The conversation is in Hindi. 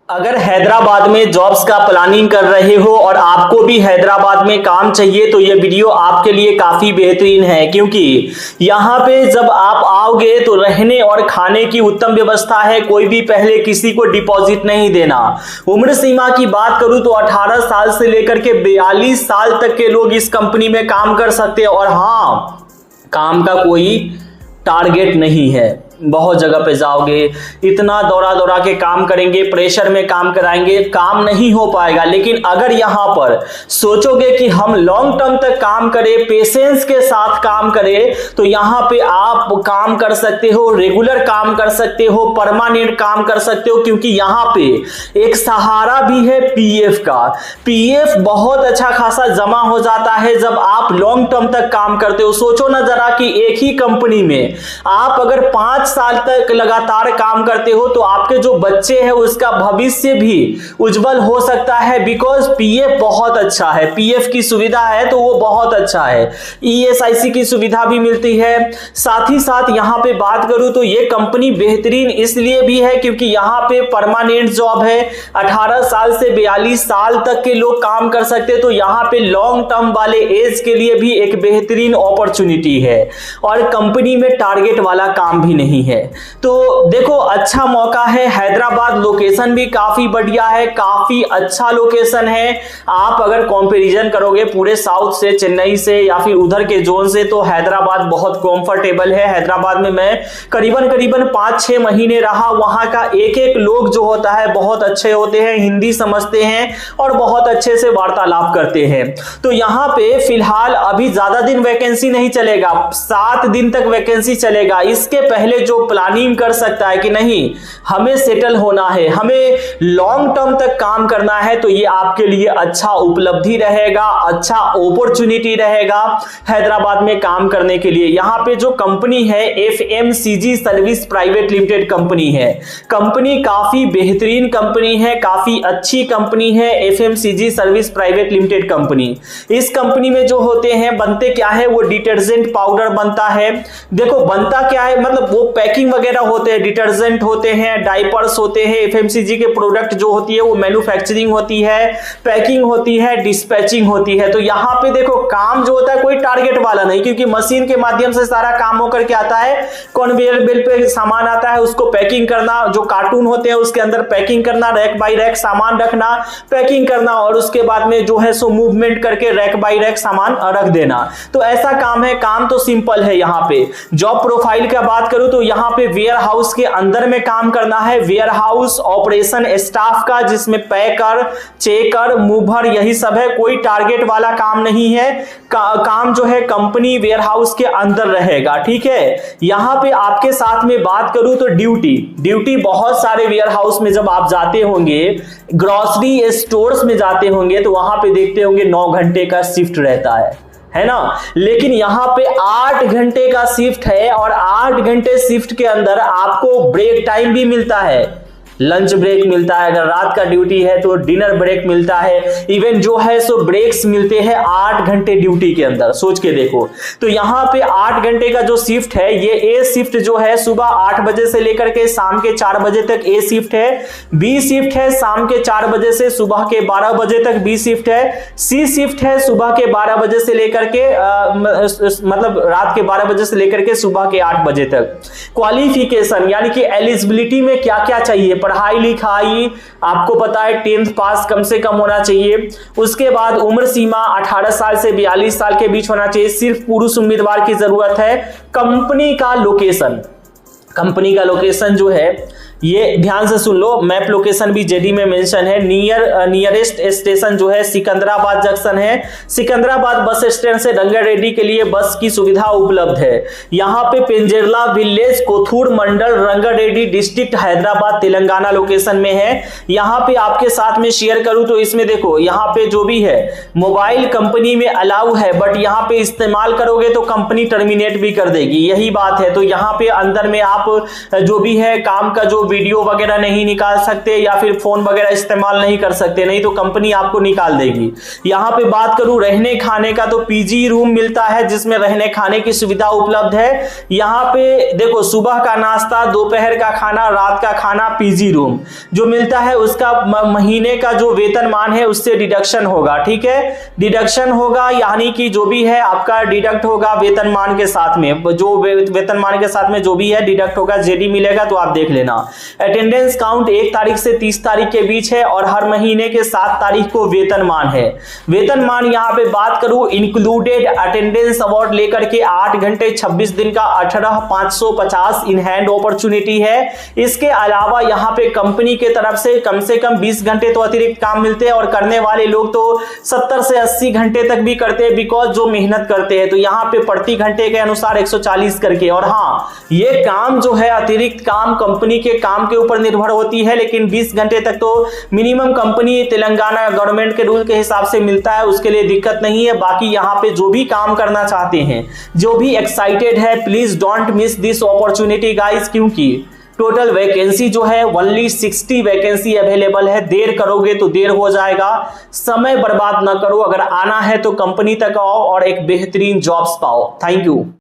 अगर हैदराबाद में जॉब्स का प्लानिंग कर रहे हो और आपको भी हैदराबाद में काम चाहिए तो ये वीडियो आपके लिए काफ़ी बेहतरीन है, क्योंकि यहाँ पे जब आप आओगे तो रहने और खाने की उत्तम व्यवस्था है। कोई भी पहले किसी को डिपॉजिट नहीं देना। उम्र सीमा की बात करूँ तो 18 साल से लेकर के 42 साल तक के लोग इस कंपनी में काम कर सकते हैं। और हाँ, काम का कोई टारगेट नहीं है। बहुत जगह पे जाओगे, इतना दौड़ा दौड़ा के काम करेंगे, प्रेशर में काम कराएंगे, काम नहीं हो पाएगा। लेकिन अगर यहाँ पर सोचोगे कि हम लॉन्ग टर्म तक काम करें, पेशेंस के साथ काम करें, तो यहाँ पे आप काम कर सकते हो, रेगुलर काम कर सकते हो, परमानेंट काम कर सकते हो। क्योंकि यहाँ पे एक सहारा भी है पीएफ का। पीएफ बहुत अच्छा खासा जमा हो जाता है जब आप लॉन्ग टर्म तक काम करते हो। सोचो ना जरा कि एक ही कंपनी में आप अगर 5 साल तक लगातार काम करते हो तो आपके जो बच्चे हैं उसका भविष्य भी उज्जवल हो सकता है। बिकॉज पीएफ बहुत अच्छा है, पीएफ की सुविधा है तो वो बहुत अच्छा है। ईएसआईसी की सुविधा भी मिलती है। साथ ही साथ यहाँ पे बात करूं तो ये कंपनी बेहतरीन इसलिए भी है क्योंकि यहाँ पे परमानेंट जॉब है। 18 साल से 42 साल तक के लोग काम कर सकते हैं। तो यहाँ पे लॉन्ग टर्म वाले एज के लिए भी एक बेहतरीन अपॉर्चुनिटी है। और कंपनी में टारगेट वाला काम भी नहीं है। तो देखो, अच्छा मौका है। हैदराबाद लोकेशन भी काफी बढ़िया है, काफी अच्छा लोकेशन है। आप अगर कंपैरिजन करोगे पूरे साउथ से, चेन्नई से या फिर उधर के जोन से, तो हैदराबाद बहुत कंफर्टेबल है। हैदराबाद में मैं करीबन 5-6 महीने रहा। वहां का एक एक लोग जो होता है बहुत अच्छे होते हैं, हिंदी समझते हैं और बहुत अच्छे से वार्तालाप करते हैं। तो यहाँ पे फिलहाल अभी ज्यादा दिन वैकेंसी नहीं चलेगा, 7 दिन तक वैकेंसी चलेगा। इसके पहले जो प्लानिंग कर सकता है कि नहीं हमें सेटल होना है, हमें लॉन्ग टर्म तक काम करना है, तो ये आपके लिए अच्छा उपलब्धि रहेगा, अच्छा अपॉर्चुनिटी रहेगा हैदराबाद में काम करने के लिए। यहाँ पे जो कंपनी है FMCG service private limited company है। कंपनी काफी बेहतरीन कंपनी है, काफी अच्छी कंपनी है FMCG service private limited company. इस कंपनी में जो होते हैं, बनते क्या है, वो डिटर्जेंट पाउडर बनता है। देखो बनता क्या है, मतलब वो पैकिंग वगैरह होते हैं, डिटर्जेंट होते हैं, डाइपर्स होते हैं। एफएमसीजी के प्रोडक्ट जो होती है वो मैन्युफैक्चरिंग होती है, पैकिंग होती है, डिस्पैचिंग होती है। तो यहाँ पे देखो काम जो होता है कोई टारगेट वाला नहीं, क्योंकि मशीन के माध्यम से सारा काम होकर के आता है। कन्वेयर बेल्ट पे सामान आता है, उसको पैकिंग करना, जो कार्टून होते हैं उसके अंदर पैकिंग करना, रैक बाई रैक सामान रखना, पैकिंग करना, और उसके बाद में जो है सो मूवमेंट करके रैक बाई रैक सामान रख देना। तो ऐसा काम है। काम तो सिंपल है। यहाँ पे जॉब प्रोफाइल का बात करूं तो यहाँ पे वेयर हाउस के अंदर में काम करना है। वेयर हाउस ऑपरेशन स्टाफ का, जिसमें पैकर, चेकर, मूवर यही सब है। कोई टारगेट वाला काम नहीं है। काम जो है कंपनी वेयर हाउस के अंदर रहेगा। ठीक है। यहाँ पे आपके साथ में बात करूं तो ड्यूटी बहुत सारे वेयर हाउस में जब आप जाते होंगे, ग्रोसरी स्टोर्स में जाते होंगे, तो वहां पे देखते होंगे 9 घंटे का शिफ्ट रहता है ना। लेकिन यहाँ पे 8 घंटे का शिफ्ट है। और 8 घंटे शिफ्ट के अंदर आपको ब्रेक टाइम भी मिलता है, लंच ब्रेक मिलता है। अगर रात का ड्यूटी है तो डिनर ब्रेक मिलता है। इवन जो है सो ब्रेक्स मिलते हैं 8 घंटे ड्यूटी के अंदर। सोच के देखो। तो यहाँ पे 8 घंटे का जो शिफ्ट है, ये ए शिफ्ट जो है सुबह 8 बजे से लेकर के शाम के 4 बजे तक ए शिफ्ट है। बी शिफ्ट है शाम के 4 बजे से सुबह के 12 बजे तक बी शिफ्ट है। सी शिफ्ट है सुबह के 12 बजे से लेकर के मतलब रात के 12 बजे से लेकर के सुबह के 8 बजे तक। क्वालिफिकेशन यानी कि एलिजिबिलिटी में क्या क्या चाहिए, पढ़ाई लिखाई आपको पता है 10th पास कम से कम होना चाहिए। उसके बाद उम्र सीमा 18 साल से 42 साल के बीच होना चाहिए। सिर्फ पुरुष उम्मीदवार की जरूरत है। कंपनी का लोकेशन जो है ये ध्यान से सुन लो। मैप लोकेशन भी जेडी में मेंशन है। नियरेस्ट स्टेशन जो है सिकंदराबाद जंक्शन है। सिकंदराबाद बस स्टैंड से रंगारेड्डी के लिए बस की सुविधा उपलब्ध है। यहाँ पे पेंजेरला विलेज, कोथूर मंडल, रंगारेड्डी डिस्ट्रिक्ट, हैदराबाद तेलंगाना लोकेशन में है। यहाँ पे आपके साथ में शेयर करूं तो इसमें देखो, यहाँ पे जो भी है मोबाइल कंपनी में अलाउ है, बट यहाँ पे इस्तेमाल करोगे तो कंपनी टर्मिनेट भी कर देगी, यही बात है। तो यहाँ पे अंदर में आप जो भी है काम का जो वीडियो वगैरह नहीं निकाल सकते या फिर फोन वगैरह इस्तेमाल नहीं कर सकते, नहीं तो कंपनी आपको निकाल देगी। यहाँ पे बात करूं रहने खाने का तो पीजी रूम मिलता है जिसमें रहने खाने की सुविधा उपलब्ध है। यहाँ पे देखो सुबह का नाश्ता, दोपहर का खाना, रात का खाना, पीजी रूम जो मिलता है उसका महीने का जो वेतनमान है उससे डिडक्शन होगा। ठीक है, डिडक्शन होगा यानी कि जो भी है आपका डिडक्ट होगा वेतनमान के साथ में, जो वेतनमान के साथ में जो भी है डिडक्ट होगा। जेडी मिलेगा तो आप देख लेना। अटेंडेंस काउंट 1 तारीख से 30 तारीख के बीच है और हर महीने के 7 तारीख को वेतनमान है। वेतनमान यहाँ पे बात करूं इंक्लूडेड अटेंडेंस अवार्ड लेकर के 8 घंटे 26 दिन का 18,550 इन हैंड अपॉर्चुनिटी है। इसके अलावा यहाँ पे कंपनी के तरफ से कम 20 घंटे तो अतिरिक्त काम मिलते हैं और करने वाले लोग तो 70 से 80 घंटे तक भी करते हैं, बिकॉज जो मेहनत करते हैं तो यहाँ पे प्रति घंटे के अनुसार 140 करके। और हाँ, ये काम जो है अतिरिक्त काम कंपनी के काम के ऊपर निर्भर होती है, लेकिन 20 घंटे तक तो मिनिमम कंपनी तेलंगाना गवर्नमेंट के रूल के हिसाब से मिलता है, उसके लिए दिक्कत नहीं है। बाकी यहाँ पे जो भी काम करना चाहते हैं, जो भी एक्साइटेड है, please don't miss this opportunity guys, क्योंकि टोटल वैकेंसी जो है ओनली 60 वैकेंसी अवेलेबल है। देर करोगे तो देर हो जाएगा, समय बर्बाद ना करो। अगर आना है तो कंपनी तक आओ और एक बेहतरीन जॉब्स पाओ। Thank you.